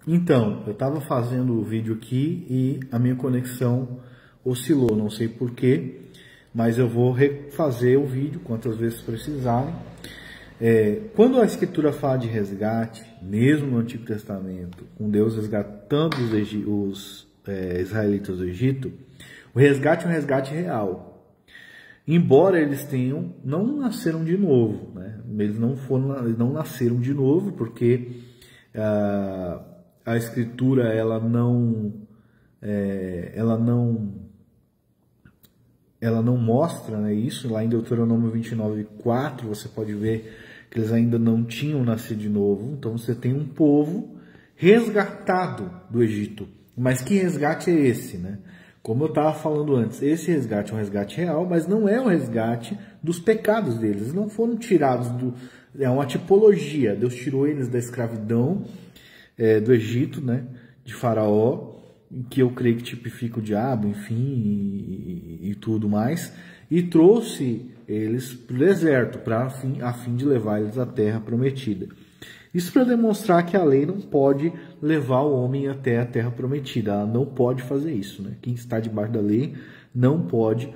Então, eu estava fazendo o vídeo aqui e a minha conexão oscilou, não sei porquê, mas eu vou refazer o vídeo quantas vezes precisarem. Quando a Escritura fala de resgate, mesmo no Antigo Testamento, com Deus resgatando os israelitas do Egito, o resgate é um resgate real. Embora eles não nasceram de novo, né? Eles não nasceram de novo, porque a Escritura ela não mostra, né, isso. Lá em Deuteronômio 29:4 você pode ver que eles ainda não tinham nascido de novo. Então você tem um povo resgatado do Egito. Mas que resgate é esse, né? Como eu estava falando antes, esse resgate é um resgate real, mas não é um resgate dos pecados deles. Eles não foram tirados é uma tipologia. Deus tirou eles da escravidão do Egito, né, de Faraó, que eu creio que tipifica o diabo, enfim, e tudo mais, e trouxe eles para o deserto, a fim de levar eles à terra prometida. Isso para demonstrar que a lei não pode levar o homem até a terra prometida. Ela não pode fazer isso, né? Quem está debaixo da lei não pode,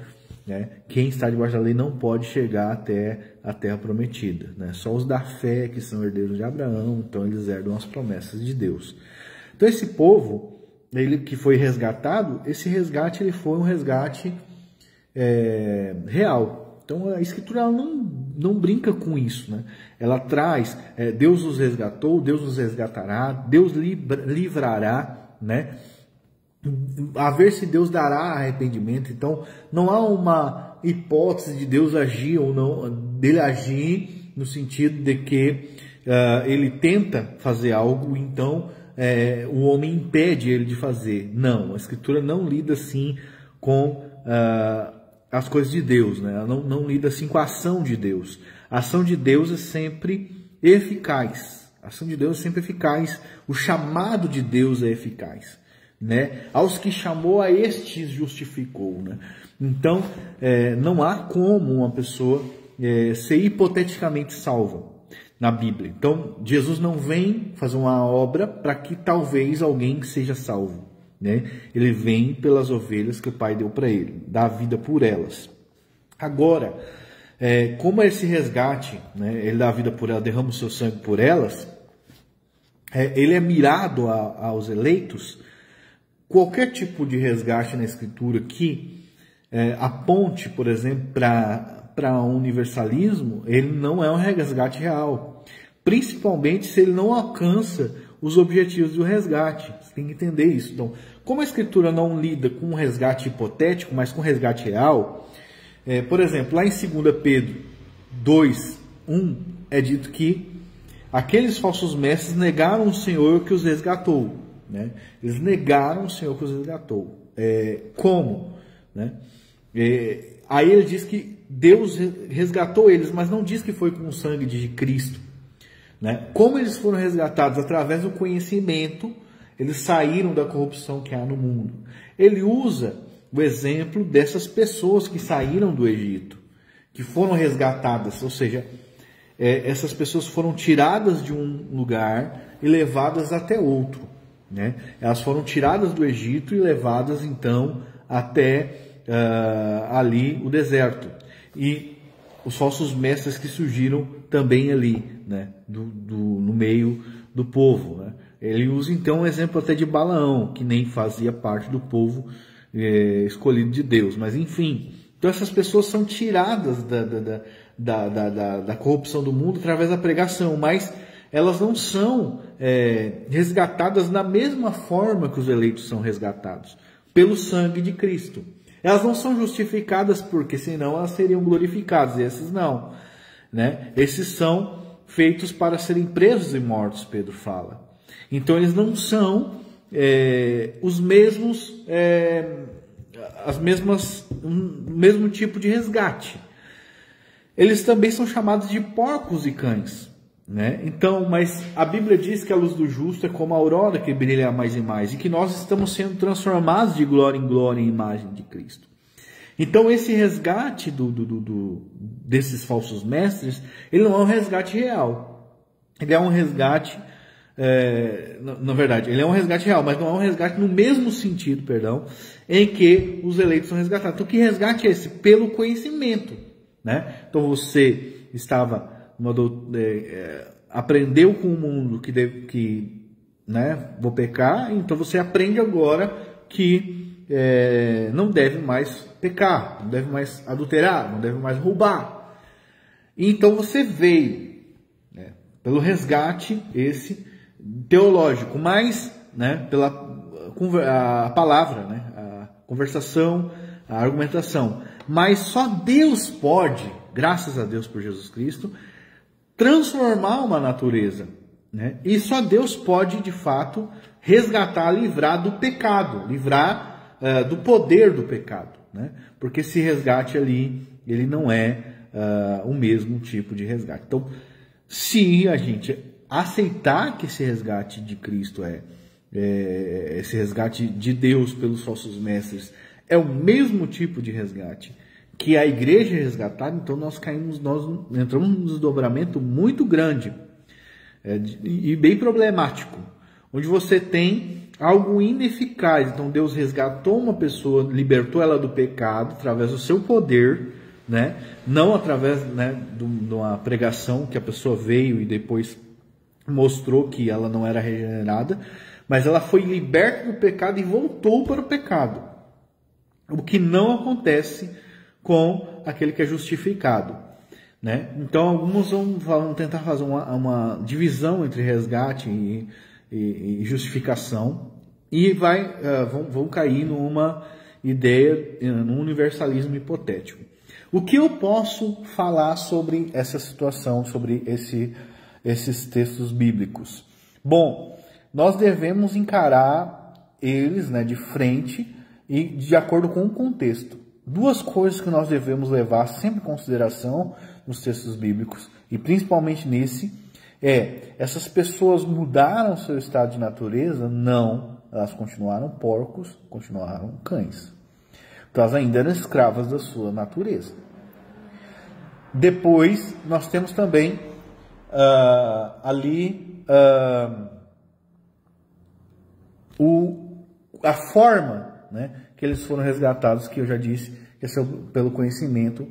né? Quem está debaixo da lei não pode chegar até a terra prometida, né? Só os da fé que são herdeiros de Abraão, então eles herdam as promessas de Deus. Então esse povo, ele que foi resgatado, esse resgate ele foi um resgate real. Então a Escritura ela não brinca com isso, né? Ela traz, Deus os resgatou, Deus os resgatará, Deus livrará, né? A ver se Deus dará arrependimento. Então não há uma hipótese de Deus agir ou não, dele agir no sentido de que ele tenta fazer algo, então o homem impede ele de fazer. Não, a Escritura não lida assim com as coisas de Deus, né? Ela não lida assim com a ação de Deus. A ação de Deus é sempre eficaz. A ação de Deus é sempre eficaz. O chamado de Deus é eficaz, né? Aos que chamou, a estes justificou, né? Então, não há como uma pessoa ser hipoteticamente salva na Bíblia. Então, Jesus não vem fazer uma obra para que talvez alguém seja salvo, né? Ele vem pelas ovelhas que o Pai deu para ele, dá a vida por elas. Agora, como esse resgate, né, ele dá a vida por elas, derrama o seu sangue por elas, ele é mirado aos eleitos. Qualquer tipo de resgate na Escritura que aponte, por exemplo, para um universalismo, ele não é um resgate real, principalmente se ele não alcança os objetivos do resgate. Você tem que entender isso. Então, como a Escritura não lida com um resgate hipotético, mas com um resgate real, por exemplo, lá em 2 Pedro 2:1 é dito que aqueles falsos mestres negaram o Senhor que os resgatou, né? Eles negaram o Senhor que os resgatou. Como? Né? Aí ele diz que Deus resgatou eles, mas não diz que foi com o sangue de Cristo, né? Como eles foram resgatados? Através do conhecimento, eles saíram da corrupção que há no mundo. Ele usa o exemplo dessas pessoas que saíram do Egito, que foram resgatadas, ou seja, essas pessoas foram tiradas de um lugar e levadas até outro, né? Elas foram tiradas do Egito e levadas então até ali o deserto. E os falsos mestres que surgiram também ali, né, no meio do povo, né? Ele usa então um exemplo até de Balaão, que nem fazia parte do povo escolhido de Deus, mas enfim. Então essas pessoas são tiradas da corrupção do mundo através da pregação, mas elas não são resgatadas da mesma forma que os eleitos são resgatados, pelo sangue de Cristo. Elas não são justificadas porque senão elas seriam glorificadas, e esses não, né? Esses são feitos para serem presos e mortos, Pedro fala. Então eles não são o mesmo tipo de resgate. Eles também são chamados de porcos e cães, né? Então, mas a Bíblia diz que a luz do justo é como a aurora que brilha mais e mais, e que nós estamos sendo transformados de glória em glória em imagem de Cristo. Então esse resgate desses falsos mestres, ele não é um resgate real. Ele é um resgate na verdade, ele é um resgate real, mas não é um resgate no mesmo sentido, perdão, em que os eleitos são resgatados. Então, que resgate é esse? Pelo conhecimento, né? Então, você estava, aprendeu com o mundo né, vou pecar, então você aprende agora que não deve mais pecar, não deve mais adulterar, não deve mais roubar. Então, você veio, né, pelo resgate esse teológico, mas, né, pela a palavra, né, a conversação, a argumentação. Mas só Deus pode, graças a Deus por Jesus Cristo, transformar uma natureza, né? E só Deus pode, de fato, resgatar, livrar do pecado, livrar do poder do pecado, né? Porque esse resgate ali, ele não é o mesmo tipo de resgate. Então, se a gente aceitar que esse resgate de Cristo esse resgate de Deus pelos falsos mestres é o mesmo tipo de resgate que a igreja é resgatada, então nós entramos num desdobramento muito grande e bem problemático, onde você tem algo ineficaz. Então Deus resgatou uma pessoa, libertou ela do pecado através do seu poder, né? Não através, né, de uma pregação que a pessoa veio e depois mostrou que ela não era regenerada, mas ela foi liberta do pecado e voltou para o pecado. O que não acontece com aquele que é justificado, né? Então alguns vão tentar fazer uma divisão entre resgate e justificação e vão cair numa ideia, num universalismo hipotético. O que eu posso falar sobre essa situação, sobre esses textos bíblicos? Bom, nós devemos encarar eles, né, de frente e de acordo com o contexto. Duas coisas que nós devemos levar sempre em consideração nos textos bíblicos, e principalmente nesse, essas pessoas mudaram seu estado de natureza? Não, elas continuaram porcos, continuaram cães. Então elas ainda eram escravas da sua natureza. Depois nós temos também a forma, né, que eles foram resgatados, que eu já disse, que é pelo conhecimento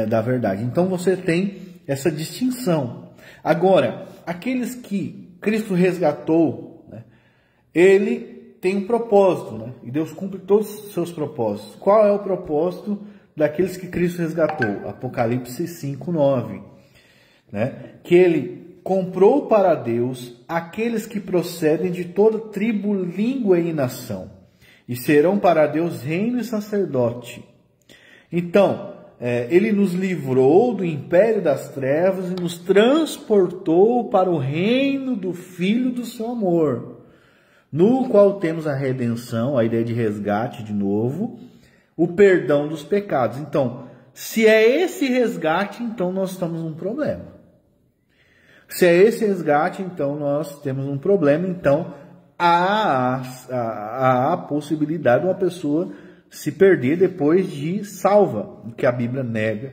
da verdade. Então você tem essa distinção. Agora, aqueles que Cristo resgatou, né, ele tem um propósito, né, e Deus cumpre todos os seus propósitos. Qual é o propósito daqueles que Cristo resgatou? Apocalipse 5:9, né, que ele comprou para Deus aqueles que procedem de toda tribo, língua e nação, e serão para Deus reino e sacerdote. Então, ele nos livrou do império das trevas e nos transportou para o reino do Filho do seu amor, no qual temos a redenção, a ideia de resgate de novo, o perdão dos pecados. Então, se é esse resgate, então nós estamos num problema. Se é esse resgate, então nós temos um problema. Então, há a possibilidade de uma pessoa se perder depois de salva, o que a Bíblia nega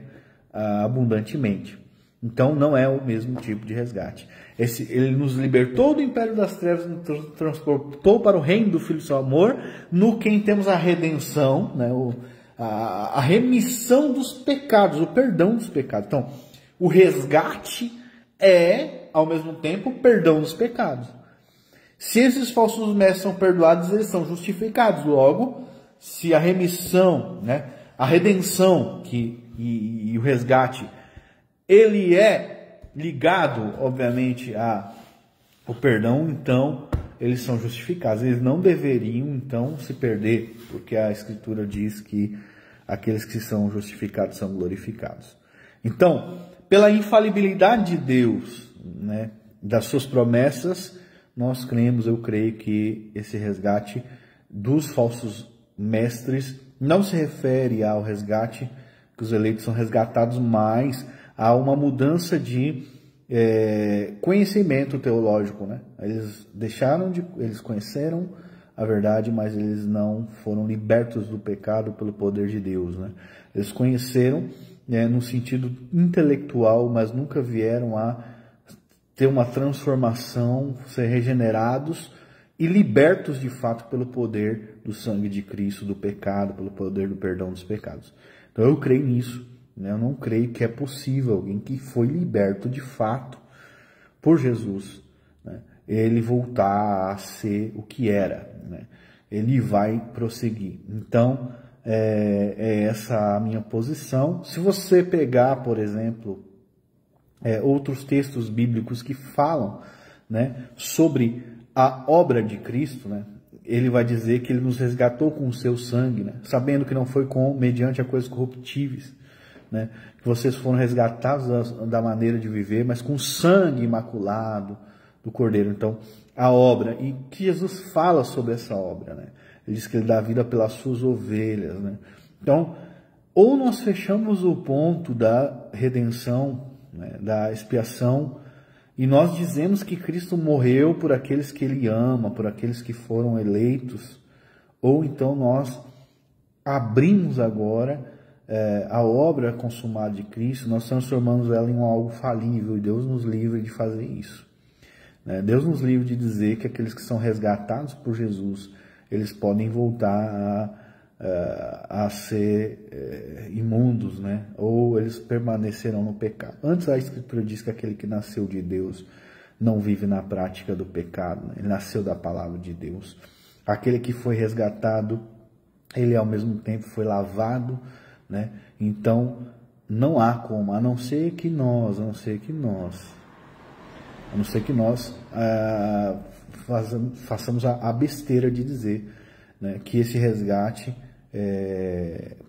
abundantemente. Então, não é o mesmo tipo de resgate. Ele nos libertou do império das trevas, nos transportou para o reino do Filho do seu amor, no quem temos a redenção, né, a remissão dos pecados, o perdão dos pecados. Então, o resgate é, ao mesmo tempo, o perdão dos pecados. Se esses falsos mestres são perdoados, eles são justificados. Logo, se a remissão, né, a redenção e o resgate, ele é ligado, obviamente, ao perdão, então eles são justificados. Eles não deveriam, então, se perder, porque a Escritura diz que aqueles que são justificados são glorificados. Então, pela infalibilidade de Deus, né, das suas promessas, nós cremos, eu creio que esse resgate dos falsos mestres não se refere ao resgate que os eleitos são resgatados, mas a uma mudança de conhecimento teológico, né? Eles conheceram a verdade, mas eles não foram libertos do pecado pelo poder de Deus, né? Eles conheceram no sentido intelectual, mas nunca vieram a ter uma transformação, ser regenerados e libertos de fato pelo poder do sangue de Cristo, do pecado, pelo poder do perdão dos pecados. Então eu creio nisso, né? Eu não creio que é possível alguém que foi liberto de fato por Jesus, né, ele voltar a ser o que era, né? Ele vai prosseguir. Então, é essa a minha posição. Se você pegar, por exemplo, outros textos bíblicos que falam, né, sobre a obra de Cristo, né, ele vai dizer que ele nos resgatou com o seu sangue, né, sabendo que não foi mediante a coisas corruptíveis, né, que vocês foram resgatados da maneira de viver, mas com sangue imaculado do Cordeiro. Então, a obra, e que Jesus fala sobre essa obra, né? Ele diz que ele dá vida pelas suas ovelhas, né? Então, ou nós fechamos o ponto da redenção, né, da expiação, e nós dizemos que Cristo morreu por aqueles que ele ama, por aqueles que foram eleitos, ou então nós abrimos agora a obra consumada de Cristo, nós transformamos ela em algo falível, e Deus nos livre de fazer isso. Deus nos livre de dizer que aqueles que são resgatados por Jesus, eles podem voltar a ser imundos, né? Ou eles permanecerão no pecado. Antes a Escritura diz que aquele que nasceu de Deus não vive na prática do pecado, né? Ele nasceu da palavra de Deus. Aquele que foi resgatado, ele ao mesmo tempo foi lavado, né? Então não há como, a não ser que nós façamos a besteira de dizer, né, que esse resgate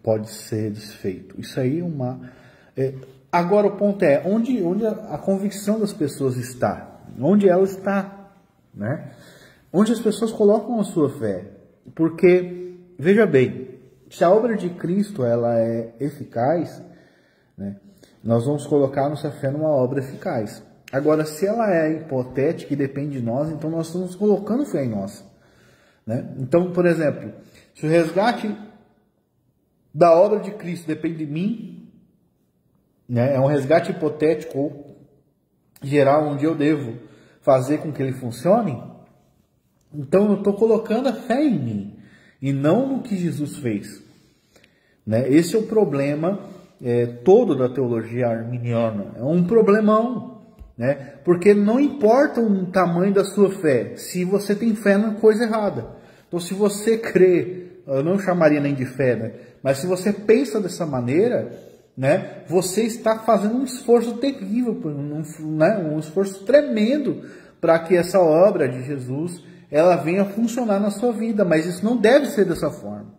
pode ser desfeito. Isso aí é uma... Agora o ponto é, onde a convicção das pessoas está? Onde ela está? Né? Onde as pessoas colocam a sua fé? Porque, veja bem, se a obra de Cristo ela é eficaz, né, nós vamos colocar nossa fé numa obra eficaz. Agora, se ela é hipotética e depende de nós, então nós estamos colocando fé em nós, né? Então, por exemplo, se o resgate da obra de Cristo depende de mim, né, é um resgate hipotético ou geral onde eu devo fazer com que ele funcione, então eu estou colocando a fé em mim e não no que Jesus fez, né? Esse é o problema todo da teologia arminiana, é um problemão, né? Porque não importa o tamanho da sua fé, se você tem fé na coisa errada. Então, se você crê, eu não chamaria nem de fé, né? Mas se você pensa dessa maneira, né, você está fazendo um esforço terrível, um esforço tremendo para que essa obra de Jesus ela venha funcionar na sua vida. Mas isso não deve ser dessa forma.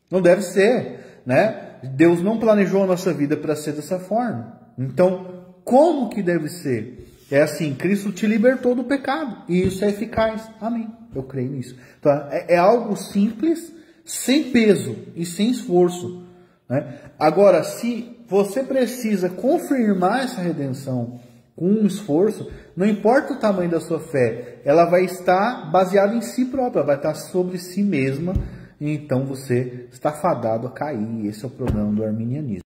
Não deve ser, né? Deus não planejou a nossa vida para ser dessa forma. Então, como que deve ser? É assim, Cristo te libertou do pecado. E isso é eficaz. Amém. Eu creio nisso. Então, é algo simples, sem peso e sem esforço, né? Agora, se você precisa confirmar essa redenção com um esforço, não importa o tamanho da sua fé, ela vai estar baseada em si própria, vai estar sobre si mesma. E então você está fadado a cair. Esse é o problema do arminianismo.